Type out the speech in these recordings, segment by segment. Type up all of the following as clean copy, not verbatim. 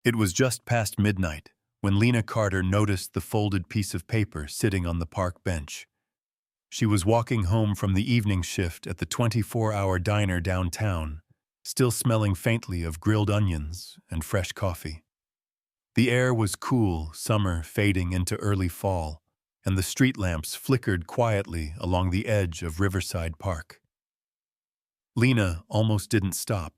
It was just past midnight when Lena Carter noticed the folded piece of paper sitting on the park bench. She was walking home from the evening shift at the 24-hour diner downtown, still smelling faintly of grilled onions and fresh coffee. The air was cool, summer fading into early fall, and the street lamps flickered quietly along the edge of Riverside Park. Lena almost didn't stop.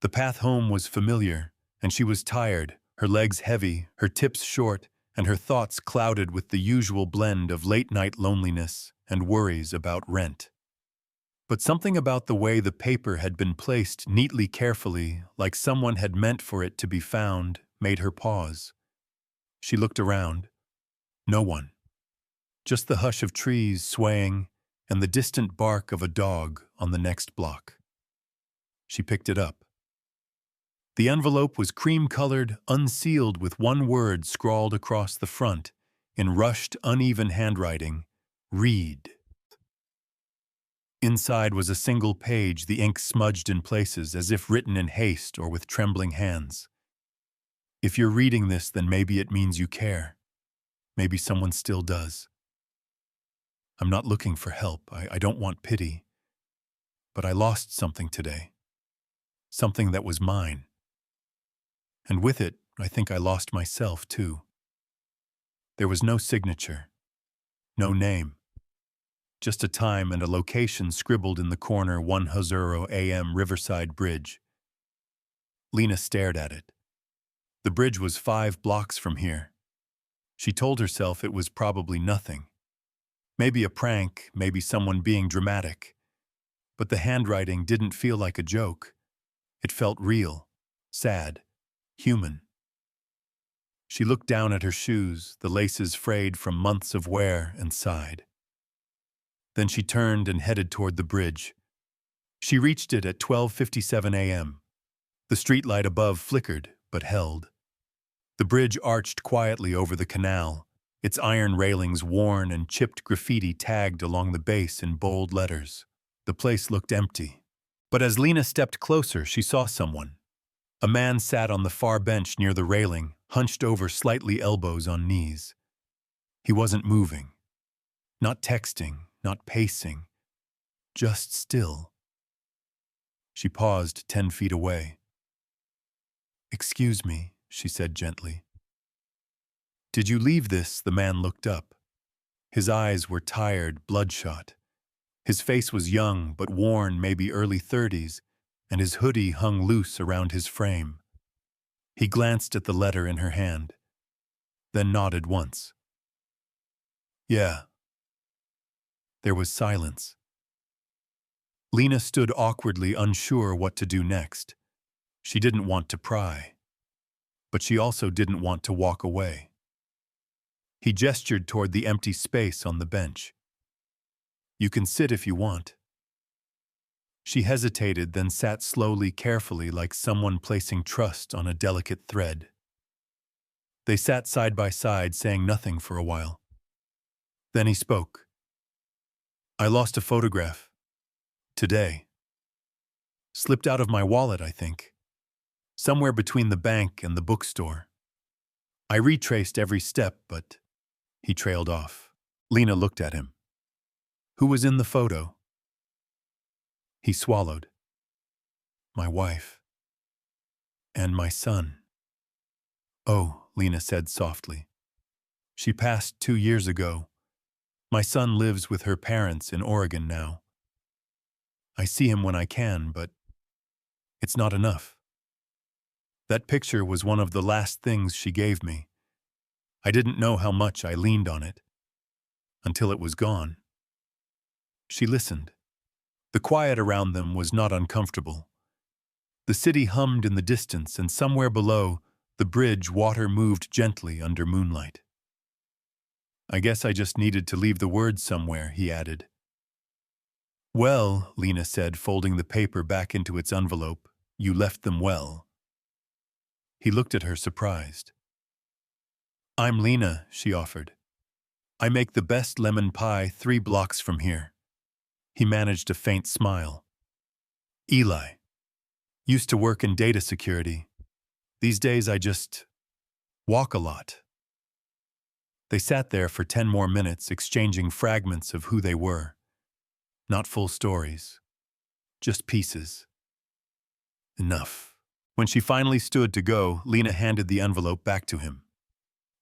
The path home was familiar, and she was tired, her legs heavy, her tips short, and her thoughts clouded with the usual blend of late-night loneliness and worries about rent. But something about the way the paper had been placed neatly carefully, like someone had meant for it to be found, made her pause. She looked around. No one. Just the hush of trees swaying and the distant bark of a dog on the next block. She picked it up. The envelope was cream-colored, unsealed with one word scrawled across the front, in rushed, uneven handwriting, "Read." Inside was a single page, the ink smudged in places as if written in haste or with trembling hands. If you're reading this, then maybe it means you care. Maybe someone still does. I'm not looking for help. I don't want pity. But I lost something today. Something that was mine. And with it, I think I lost myself, too. There was no signature. No name. Just a time and a location scribbled in the corner, 1:00 a.m. Riverside Bridge. Lena stared at it. The bridge was 5 blocks from here. She told herself it was probably nothing. Maybe a prank, maybe someone being dramatic. But the handwriting didn't feel like a joke. It felt real, sad, human. She looked down at her shoes, the laces frayed from months of wear, and sighed. Then she turned and headed toward the bridge. She reached it at 12:57 a.m. The streetlight above flickered, but held. The bridge arched quietly over the canal, its iron railings worn and chipped graffiti tagged along the base in bold letters. The place looked empty. But as Lena stepped closer, she saw someone. A man sat on the far bench near the railing, hunched over, slightly elbows on knees. He wasn't moving. Not texting, not pacing. Just still. She paused 10 feet away. "Excuse me," she said gently. "Did you leave this?" The man looked up. His eyes were tired, bloodshot. His face was young, but worn, maybe early 30s, and his hoodie hung loose around his frame. He glanced at the letter in her hand, then nodded once. "Yeah." There was silence. Lena stood awkwardly, unsure what to do next. She didn't want to pry, but she also didn't want to walk away. He gestured toward the empty space on the bench. "You can sit if you want." She hesitated, then sat slowly, carefully, like someone placing trust on a delicate thread. They sat side by side, saying nothing for a while. Then he spoke. "I lost a photograph. Today. Slipped out of my wallet, I think. Somewhere between the bank and the bookstore. I retraced every step, but..." He trailed off. Lena looked at him. "Who was in the photo?" He swallowed. "My wife. And my son." "Oh," Lena said softly. "She passed 2 years ago. My son lives with her parents in Oregon now. I see him when I can, but it's not enough. That picture was one of the last things she gave me. I didn't know how much I leaned on it. Until it was gone." She listened. The quiet around them was not uncomfortable. The city hummed in the distance, and somewhere below, the bridge water moved gently under moonlight. "I guess I just needed to leave the words somewhere," he added. "Well," Lena said, folding the paper back into its envelope, "you left them well." He looked at her, surprised. "I'm Lena," she offered. "I make the best lemon pie 3 blocks from here." He managed a faint smile. "Eli. Used to work in data security. These days I just walk a lot. They sat there for 10 more minutes, exchanging fragments of who they were. Not full stories, just pieces. Enough. When she finally stood to go, Lena handed the envelope back to him.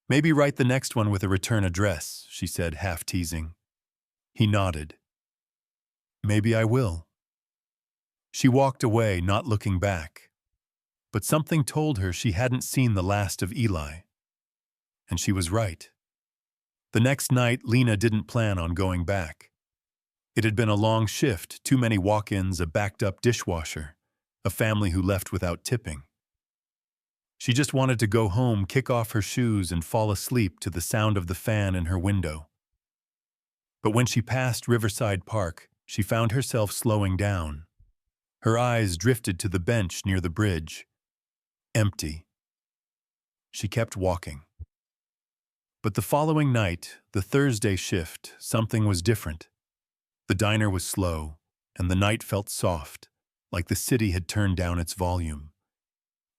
Maybe write the next one with a return address, she said, half teasing. He nodded. Maybe I will. She walked away, not looking back. But something told her she hadn't seen the last of Eli. And she was right. The next night, Lena didn't plan on going back. It had been a long shift, too many walk-ins, a backed-up dishwasher, a family who left without tipping. She just wanted to go home, kick off her shoes, and fall asleep to the sound of the fan in her window. But when she passed Riverside Park, she found herself slowing down. Her eyes drifted to the bench near the bridge. Empty. She kept walking. But the following night, the Thursday shift, something was different. The diner was slow, and the night felt soft, like the city had turned down its volume.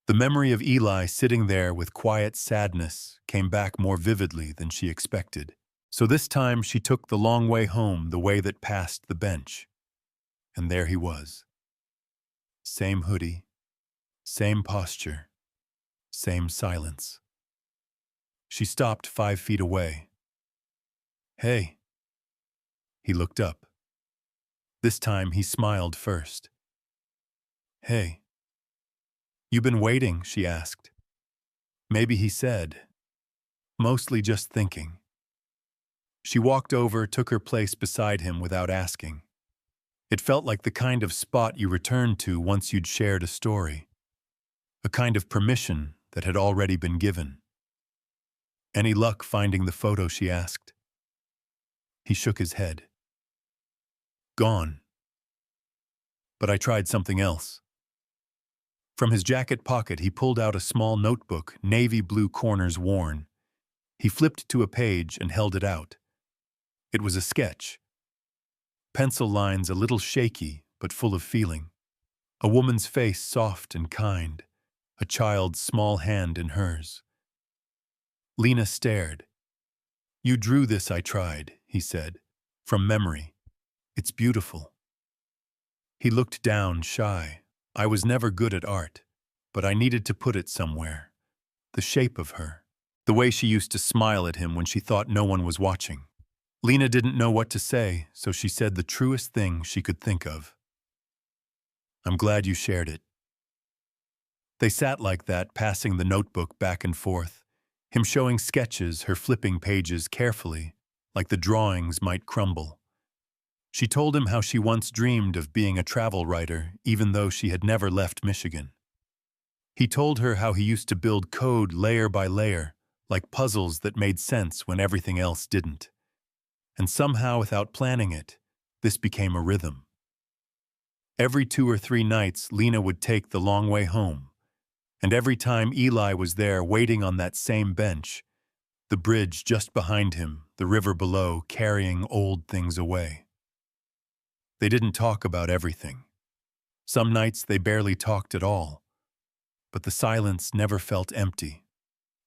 The memory of Eli sitting there with quiet sadness came back more vividly than she expected. So this time she took the long way home, the way that passed the bench. And there he was. Same hoodie, same posture, same silence. She stopped 5 feet away. Hey. He looked up. This time he smiled first. Hey. You been waiting, she asked. Maybe he said, mostly just thinking. She walked over, took her place beside him without asking. It felt like the kind of spot you returned to once you'd shared a story. A kind of permission that had already been given. Any luck finding the photo, she asked. He shook his head. Gone. But I tried something else. From his jacket pocket, he pulled out a small notebook, navy blue corners worn. He flipped to a page and held it out. It was a sketch. Pencil lines a little shaky, but full of feeling. A woman's face soft and kind, a child's small hand in hers. Lena stared. You drew this, I tried, he said, from memory. It's beautiful. He looked down, shy. I was never good at art, but I needed to put it somewhere. The shape of her. The way she used to smile at him when she thought no one was watching. Lena didn't know what to say, so she said the truest thing she could think of. I'm glad you shared it. They sat like that, passing the notebook back and forth, him showing sketches, her flipping pages carefully, like the drawings might crumble. She told him how she once dreamed of being a travel writer, even though she had never left Michigan. He told her how he used to build code layer by layer, like puzzles that made sense when everything else didn't. And somehow, without planning it, this became a rhythm. Every 2 or 3 nights, Lena would take the long way home, and every time Eli was there waiting on that same bench, the bridge just behind him, the river below, carrying old things away. They didn't talk about everything. Some nights they barely talked at all, but the silence never felt empty.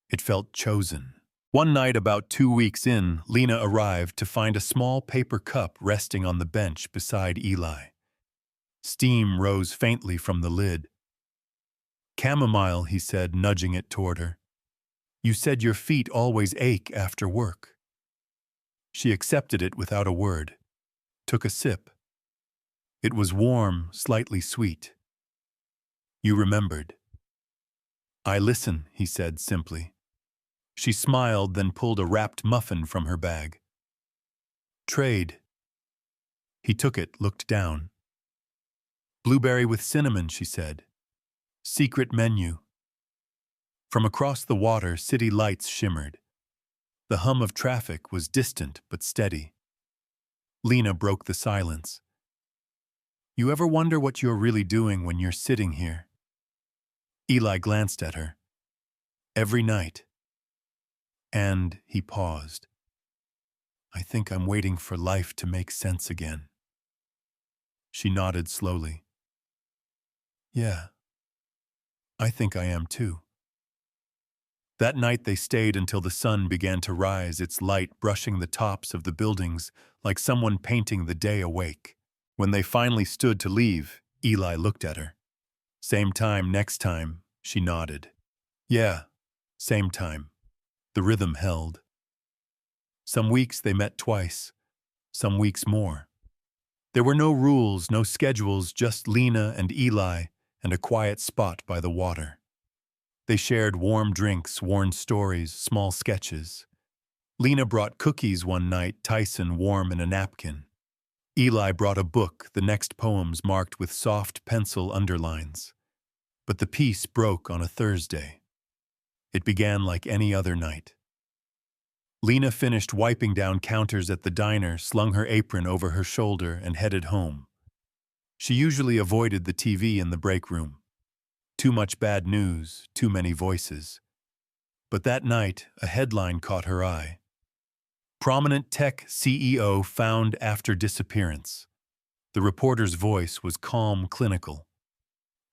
It felt chosen. One night, about 2 weeks in, Lena arrived to find a small paper cup resting on the bench beside Eli. Steam rose faintly from the lid. Chamomile, he said, nudging it toward her. You said your feet always ache after work. She accepted it without a word, took a sip. It was warm, slightly sweet. You remembered. I listen, he said simply. She smiled, then pulled a wrapped muffin from her bag. Trade. He took it, looked down. Blueberry with cinnamon, she said. Secret menu. From across the water, city lights shimmered. The hum of traffic was distant but steady. Lena broke the silence. You ever wonder what you're really doing when you're sitting here? Eli glanced at her. Every night. And he paused. I think I'm waiting for life to make sense again. She nodded slowly. Yeah, I think I am too. That night they stayed until the sun began to rise, its light brushing the tops of the buildings like someone painting the day awake. When they finally stood to leave, Eli looked at her. "Same time next time," she nodded. "Yeah, same time." The rhythm held. Some weeks they met twice, some weeks more. There were no rules, no schedules, just Lena and Eli and a quiet spot by the water. They shared warm drinks, worn stories, small sketches. Lena brought cookies one night, Tyson warm in a napkin. Eli brought a book, the next poems marked with soft pencil underlines. But the piece broke on a Thursday. It began like any other night. Lena finished wiping down counters at the diner, slung her apron over her shoulder, and headed home. She usually avoided the TV in the break room. Too much bad news, too many voices. But that night, a headline caught her eye. "Prominent tech CEO found after disappearance." The reporter's voice was calm, clinical.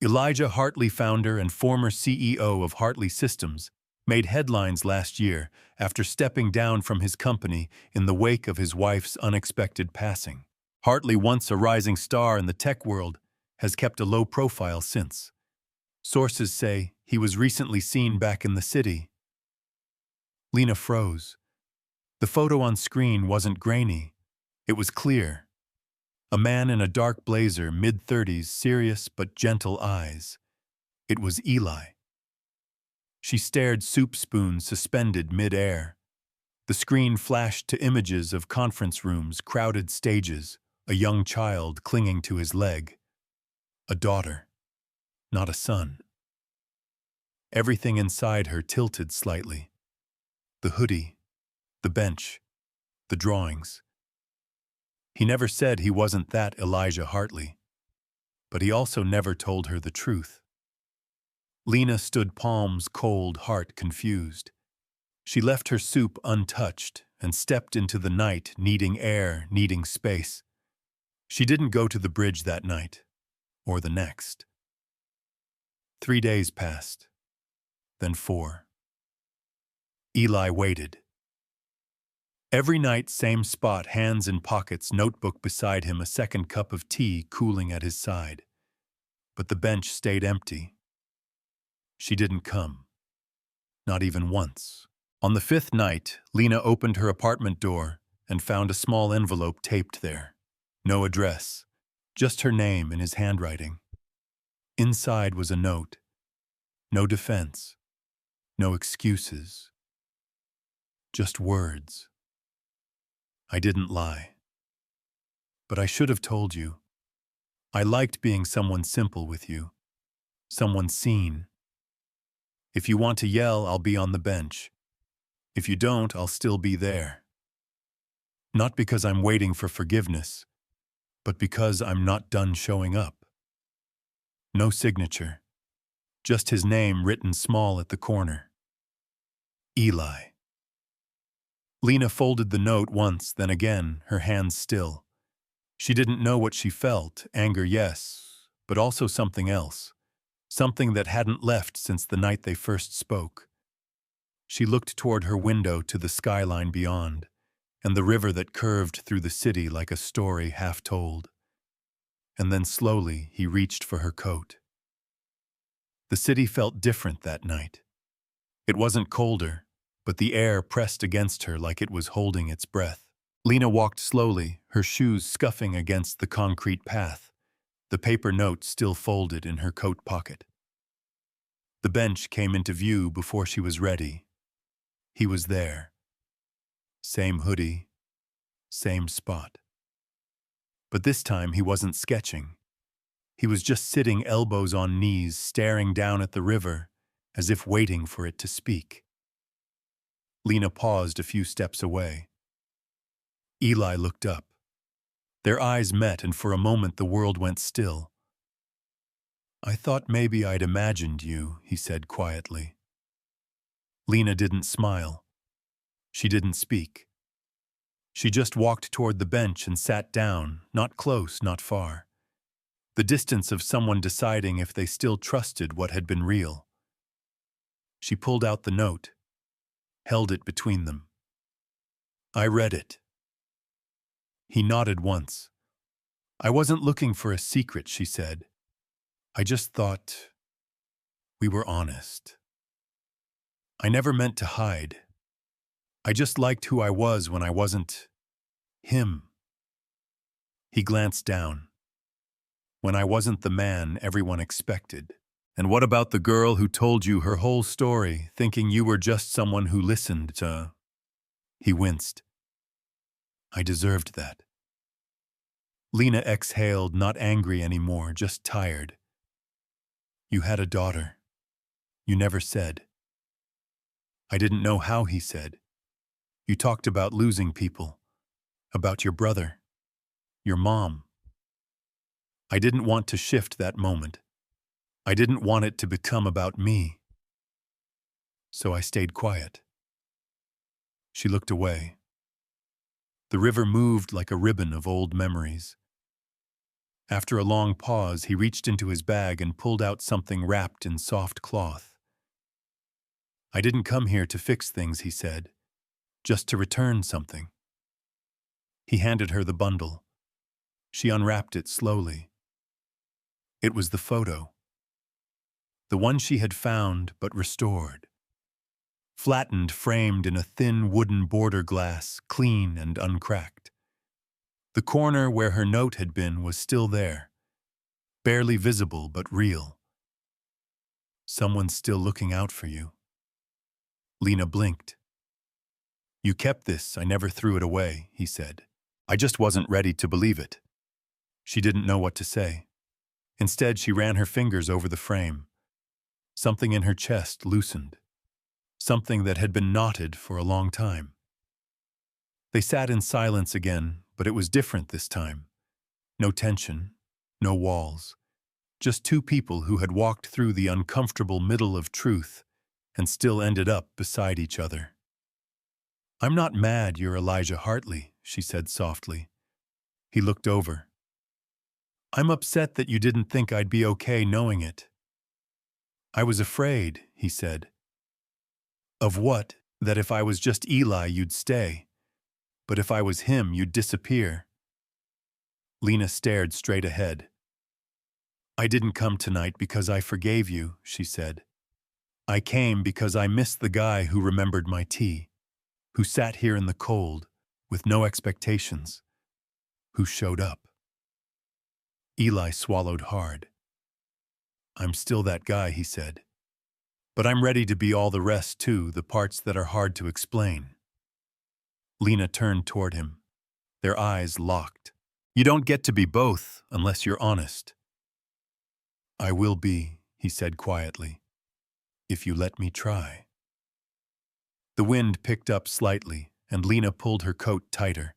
Elijah Hartley, founder and former CEO of Hartley Systems, made headlines last year after stepping down from his company in the wake of his wife's unexpected passing. Hartley, once a rising star in the tech world, has kept a low profile since. Sources say he was recently seen back in the city. Lena froze. The photo on screen wasn't grainy. It was clear. A man in a dark blazer, mid-30s, serious but gentle eyes. It was Eli. She stared, soup spoon suspended mid-air. The screen flashed to images of conference rooms, crowded stages, a young child clinging to his leg. A daughter, not a son. Everything inside her tilted slightly. The hoodie, the bench, the drawings. He never said he wasn't that Elijah Hartley, but he also never told her the truth. Lena stood, palms cold, heart confused. She left her soup untouched and stepped into the night, needing air, needing space. She didn't go to the bridge that night, or the next. 3 days passed, then 4. Eli waited. Every night, same spot, hands in pockets, notebook beside him, a second cup of tea cooling at his side. But the bench stayed empty. She didn't come. Not even once. On the 5th night, Lena opened her apartment door and found a small envelope taped there. No address, just her name in his handwriting. Inside was a note. No defense. No excuses. Just words. "I didn't lie. But I should have told you. I liked being someone simple with you. Someone seen. If you want to yell, I'll be on the bench. If you don't, I'll still be there. Not because I'm waiting for forgiveness, but because I'm not done showing up." No signature. Just his name written small at the corner. Eli. Lena folded the note once, then again, her hands still. She didn't know what she felt, anger, yes, but also something else. Something that hadn't left since the night they first spoke. She looked toward her window to the skyline beyond, and the river that curved through the city like a story half told. And then slowly he reached for her coat. The city felt different that night. It wasn't colder, but the air pressed against her like it was holding its breath. Lena walked slowly, her shoes scuffing against the concrete path, the paper note still folded in her coat pocket. The bench came into view before she was ready. He was there. Same hoodie, same spot. But this time he wasn't sketching. He was just sitting, elbows on knees, staring down at the river, as if waiting for it to speak. Lena paused a few steps away. Eli looked up. Their eyes met, and for a moment the world went still. "I thought maybe I'd imagined you," he said quietly. Lena didn't smile. She didn't speak. She just walked toward the bench and sat down, not close, not far. The distance of someone deciding if they still trusted what had been real. She pulled out the note, held it between them. I read it. He nodded once. I wasn't looking for a secret, she said. I just thought we were honest. I never meant to hide. I just liked who I was when I wasn't him. He glanced down. When I wasn't the man everyone expected. And what about the girl who told you her whole story, thinking you were just someone who listened to... He winced. I deserved that. Lena exhaled, not angry anymore, just tired. You had a daughter. You never said. I didn't know how he said. You talked about losing people, about your brother, your mom. I didn't want to shift that moment. I didn't want it to become about me. So I stayed quiet. She looked away. The river moved like a ribbon of old memories. After a long pause, he reached into his bag and pulled out something wrapped in soft cloth. I didn't come here to fix things, he said, just to return something. He handed her the bundle. She unwrapped it slowly. It was the photo. The one she had found but restored. Flattened, framed in a thin wooden border glass, clean and uncracked. The corner where her note had been was still there, barely visible but real. Someone's still looking out for you. Lena blinked. You kept this, I never threw it away, he said. I just wasn't ready to believe it. She didn't know what to say. Instead, she ran her fingers over the frame. Something in her chest loosened. Something that had been knotted for a long time. They sat in silence again, but it was different this time. No tension, no walls. Just two people who had walked through the uncomfortable middle of truth and still ended up beside each other. I'm not mad you're Elijah Hartley, she said softly. He looked over. I'm upset that you didn't think I'd be okay knowing it. I was afraid, he said. Of what? That if I was just Eli, you'd stay. But if I was him, you'd disappear. Lena stared straight ahead. I didn't come tonight because I forgave you, she said. I came because I missed the guy who remembered my tea, who sat here in the cold, with no expectations, who showed up. Eli swallowed hard. I'm still that guy, he said. But I'm ready to be all the rest too, the parts that are hard to explain. Lena turned toward him. Their eyes locked. You don't get to be both unless you're honest. I will be, he said quietly, if you let me try. The wind picked up slightly, and Lena pulled her coat tighter.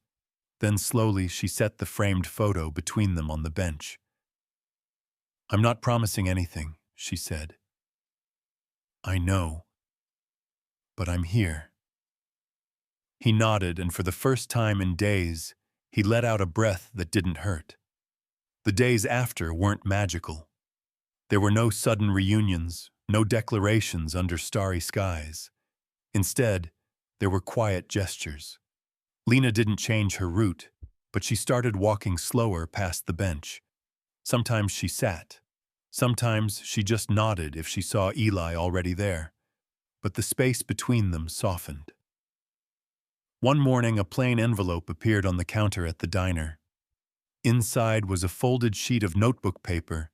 Then slowly she set the framed photo between them on the bench. I'm not promising anything, she said. I know, but I'm here. He nodded, and for the first time in days, he let out a breath that didn't hurt. The days after weren't magical. There were no sudden reunions, no declarations under starry skies. Instead, there were quiet gestures. Lena didn't change her route, but she started walking slower past the bench. Sometimes she sat. Sometimes she just nodded if she saw Eli already there. But the space between them softened. One morning, a plain envelope appeared on the counter at the diner. Inside was a folded sheet of notebook paper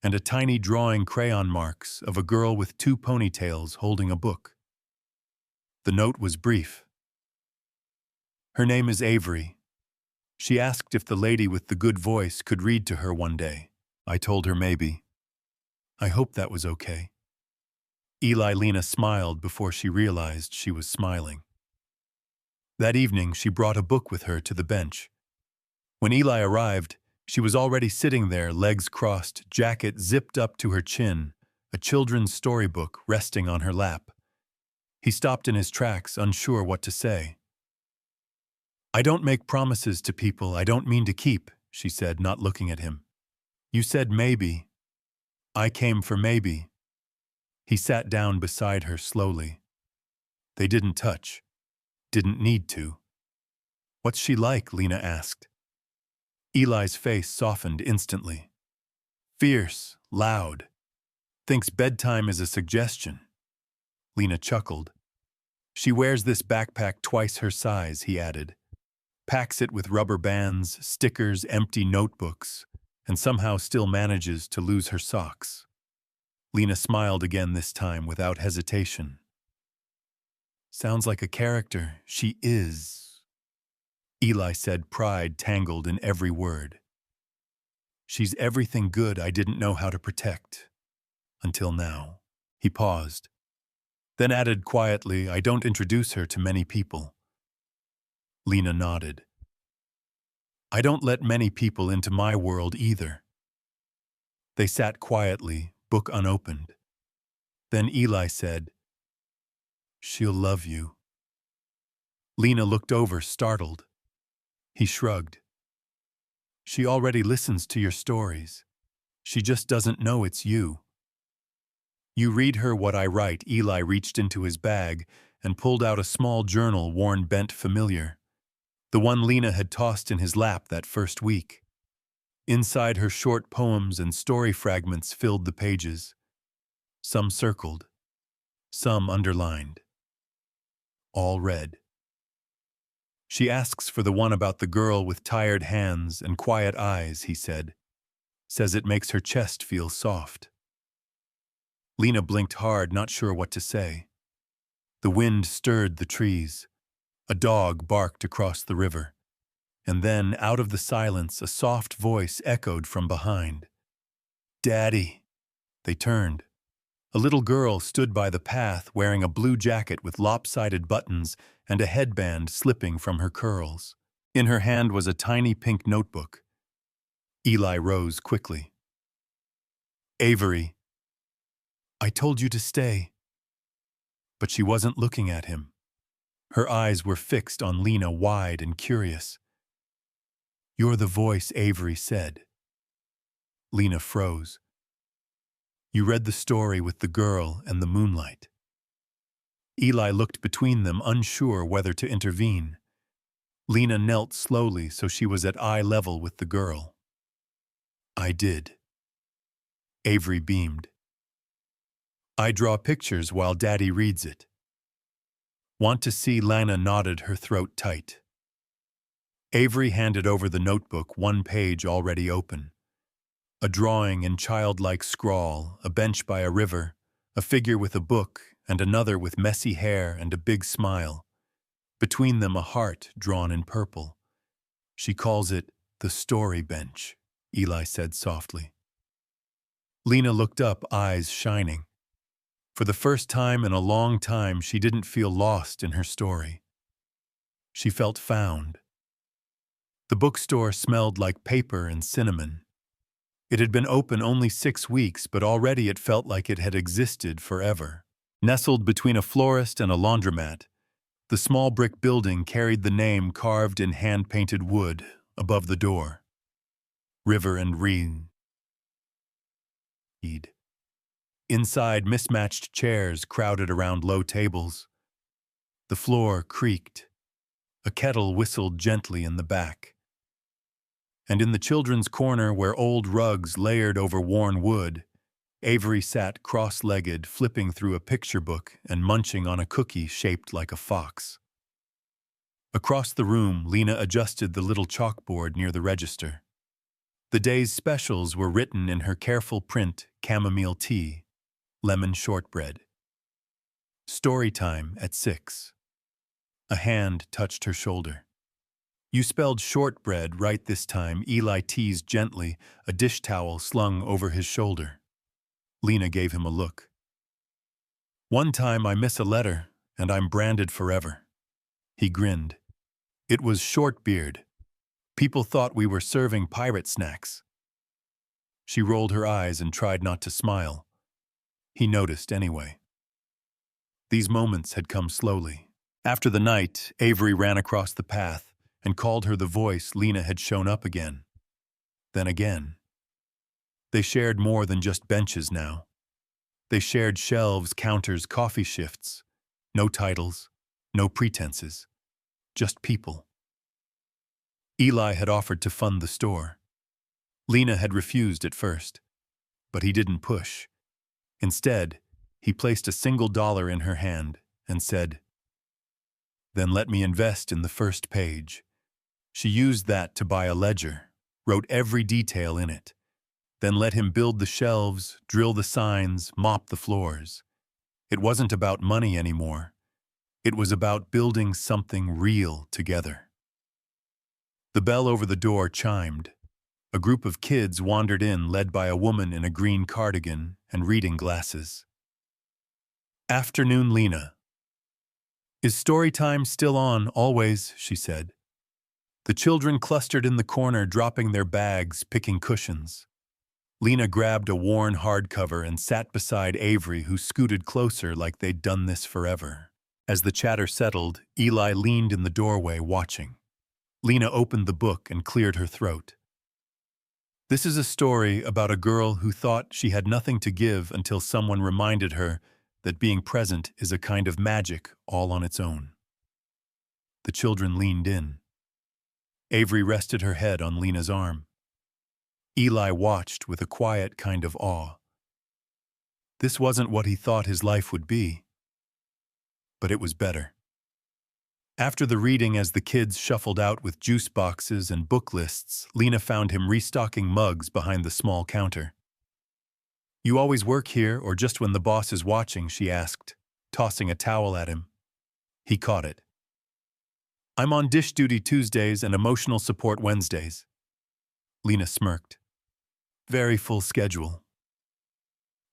and a tiny drawing crayon marks of a girl with two ponytails holding a book. The note was brief. Her name is Avery. She asked if the lady with the good voice could read to her one day. I told her maybe. I hope that was okay. Lena smiled before she realized she was smiling. That evening, she brought a book with her to the bench. When Eli arrived, she was already sitting there, legs crossed, jacket zipped up to her chin, a children's storybook resting on her lap. He stopped in his tracks, unsure what to say. I don't make promises to people I don't mean to keep, she said, not looking at him. You said maybe. I came for maybe. He sat down beside her slowly. They didn't touch. Didn't need to. "What's she like?" Lena asked. Eli's face softened instantly. "Fierce, loud. Thinks bedtime is a suggestion." Lena chuckled. "She wears this backpack twice her size," he added. "Packs it with rubber bands, stickers, empty notebooks, and somehow still manages to lose her socks." Lena smiled again, this time without hesitation. "Sounds like a character. She is," Eli said, pride tangled in every word. "She's everything good I didn't know how to protect. Until now." He paused, then added quietly, "I don't introduce her to many people." Lena nodded. "I don't let many people into my world either." They sat quietly, book unopened. Then Eli said, "She'll love you." Lena looked over, startled. He shrugged. "She already listens to your stories. She just doesn't know it's you." "You read her what I write." Eli reached into his bag and pulled out a small journal worn bent familiar, the one Lena had tossed in his lap that first week. Inside, her short poems and story fragments filled the pages, some circled, some underlined, all red. "She asks for the one about the girl with tired hands and quiet eyes," he said. "Says it makes her chest feel soft." Lena blinked hard, not sure what to say. The wind stirred the trees. A dog barked across the river. And then, out of the silence, a soft voice echoed from behind. "Daddy." They turned. A little girl stood by the path wearing a blue jacket with lopsided buttons and a headband slipping from her curls. In her hand was a tiny pink notebook. Eli rose quickly. "Avery, I told you to stay." But she wasn't looking at him. Her eyes were fixed on Lena, wide and curious. "You're the voice," Avery said. Lena froze. "You read the story with the girl and the moonlight." Eli looked between them, unsure whether to intervene. Lena knelt slowly so she was at eye level with the girl. "I did." Avery beamed. "I draw pictures while Daddy reads it." "Want to see?" Lena nodded, her throat tight. Avery handed over the notebook, one page already open. A drawing in childlike scrawl, a bench by a river, a figure with a book, and another with messy hair and a big smile. Between them a heart drawn in purple. "She calls it the story bench," Eli said softly. Lena looked up, eyes shining. For the first time in a long time, she didn't feel lost in her story. She felt found. The bookstore smelled like paper and cinnamon. It had been open only 6 weeks, but already it felt like it had existed forever. Nestled between a florist and a laundromat, the small brick building carried the name carved in hand-painted wood above the door. River and Reed. Inside, mismatched chairs crowded around low tables. The floor creaked. A kettle whistled gently in the back. And in the children's corner, where old rugs layered over worn wood, Avery sat cross-legged, flipping through a picture book and munching on a cookie shaped like a fox. Across the room, Lena adjusted the little chalkboard near the register. The day's specials were written in her careful print: chamomile tea, lemon shortbread. Story time at 6. A hand touched her shoulder. "You spelled shortbread right this time," Eli teased gently, a dish towel slung over his shoulder. Lena gave him a look. "One time I miss a letter, and I'm branded forever." He grinned. "It was Shortbeard. People thought we were serving pirate snacks." She rolled her eyes and tried not to smile. He noticed anyway. These moments had come slowly. After the night, Avery ran across the path and called her the voice. Lena had shown up again. Then again. They shared more than just benches now. They shared shelves, counters, coffee shifts. No titles, no pretenses, just people. Eli had offered to fund the store. Lena had refused at first, but he didn't push. Instead, he placed $1 in her hand and said, "Then let me invest in the first page." She used that to buy a ledger, wrote every detail in it, then let him build the shelves, drill the signs, mop the floors. It wasn't about money anymore. It was about building something real together. The bell over the door chimed. A group of kids wandered in, led by a woman in a green cardigan and reading glasses. "Afternoon, Lena." "Is story time still on, always?" she said. The children clustered in the corner, dropping their bags, picking cushions. Lena grabbed a worn hardcover and sat beside Avery, who scooted closer like they'd done this forever. As the chatter settled, Eli leaned in the doorway, watching. Lena opened the book and cleared her throat. This is a story about a girl who thought she had nothing to give until someone reminded her that being present is a kind of magic all on its own. The children leaned in. Avery rested her head on Lena's arm. Eli watched with a quiet kind of awe. This wasn't what he thought his life would be, but it was better. After the reading, as the kids shuffled out with juice boxes and book lists, Lena found him restocking mugs behind the small counter. "You always work here, or just when the boss is watching?" she asked, tossing a towel at him. He caught it. "I'm on dish duty Tuesdays and emotional support Wednesdays." Lena smirked. "Very full schedule."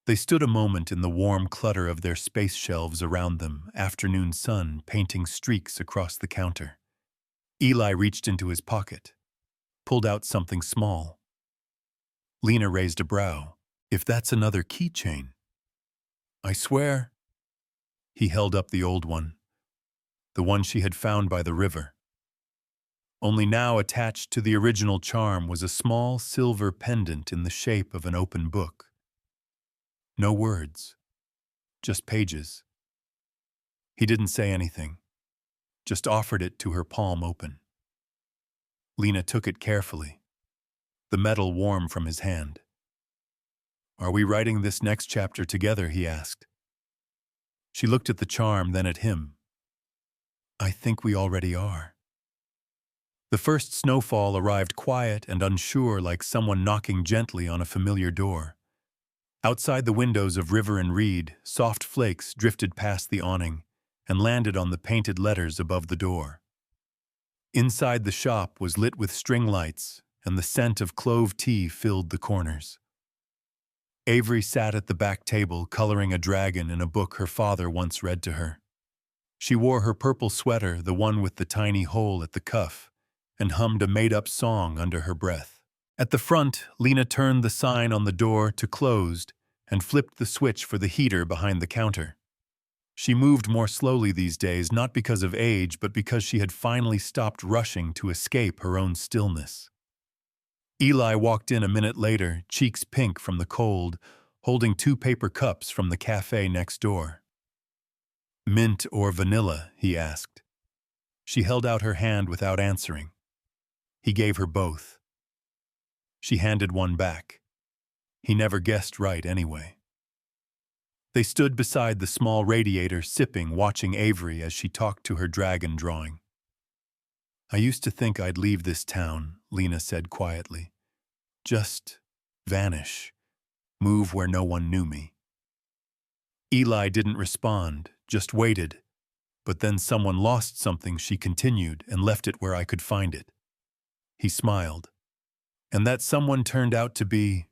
They stood a moment in the warm clutter of their space shelves around them, afternoon sun painting streaks across the counter. Eli reached into his pocket, pulled out something small. Lena raised a brow. "If that's another keychain." "I swear." He held up the old one, the one she had found by the river. Only now attached to the original charm was a small silver pendant in the shape of an open book. No words, just pages. He didn't say anything, just offered it to her, palm open. Lena took it carefully, the metal warm from his hand. "Are we writing this next chapter together?" he asked. She looked at the charm, then at him. "I think we already are." The first snowfall arrived quiet and unsure, like someone knocking gently on a familiar door. Outside the windows of River and Reed, soft flakes drifted past the awning and landed on the painted letters above the door. Inside the shop was lit with string lights, and the scent of clove tea filled the corners. Avery sat at the back table, coloring a dragon in a book her father once read to her. She wore her purple sweater, the one with the tiny hole at the cuff, and hummed a made-up song under her breath. At the front, Lena turned the sign on the door to closed and flipped the switch for the heater behind the counter. She moved more slowly these days, not because of age, but because she had finally stopped rushing to escape her own stillness. Eli walked in a minute later, cheeks pink from the cold, holding 2 paper cups from the cafe next door. "Mint or vanilla?" he asked. She held out her hand without answering. He gave her both. She handed one back. He never guessed right anyway. They stood beside the small radiator, sipping, watching Avery as she talked to her dragon drawing. "I used to think I'd leave this town," Lena said quietly. "Just vanish, move where no one knew me." Eli didn't respond, just waited. "But then someone lost something," she continued, "and left it where I could find it." He smiled. "And that someone turned out to be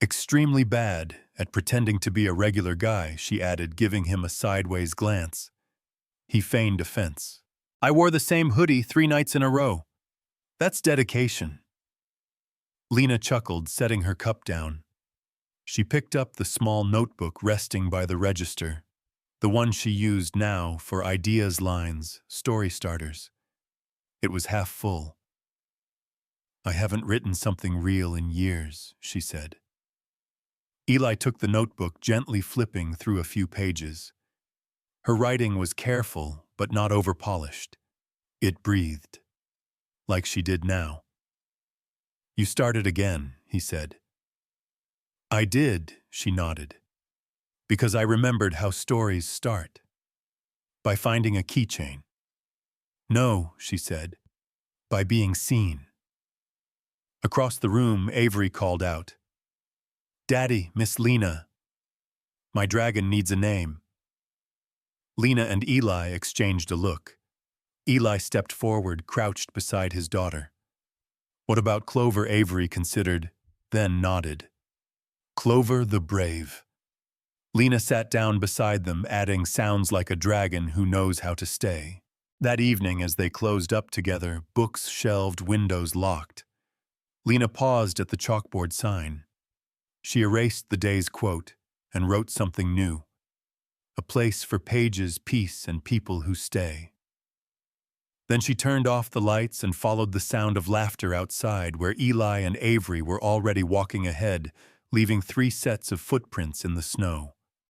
extremely bad at pretending to be a regular guy," she added, giving him a sideways glance. He feigned offense. "I wore the same hoodie 3 nights in a row. That's dedication." Lena chuckled, setting her cup down. She picked up the small notebook resting by the register, the one she used now for ideas, lines, story starters. It was half full. "I haven't written something real in years," she said. Eli took the notebook, gently flipping through a few pages. Her writing was careful, but not overpolished. It breathed, like she did now. "You started again," he said. "I did," she nodded, "because I remembered how stories start. By finding a keychain." "No," she said, "by being seen." Across the room, Avery called out, "Daddy, Miss Lena. My dragon needs a name." Lena and Eli exchanged a look. Eli stepped forward, crouched beside his daughter. "What about Clover?" Avery considered, then nodded. "Clover the Brave." Lena sat down beside them, adding, "Sounds like a dragon who knows how to stay." That evening, as they closed up together, books shelved, windows locked, Lena paused at the chalkboard sign. She erased the day's quote and wrote something new. "A place for pages, peace, and people who stay." Then she turned off the lights and followed the sound of laughter outside, where Eli and Avery were already walking ahead, leaving 3 sets of footprints in the snow.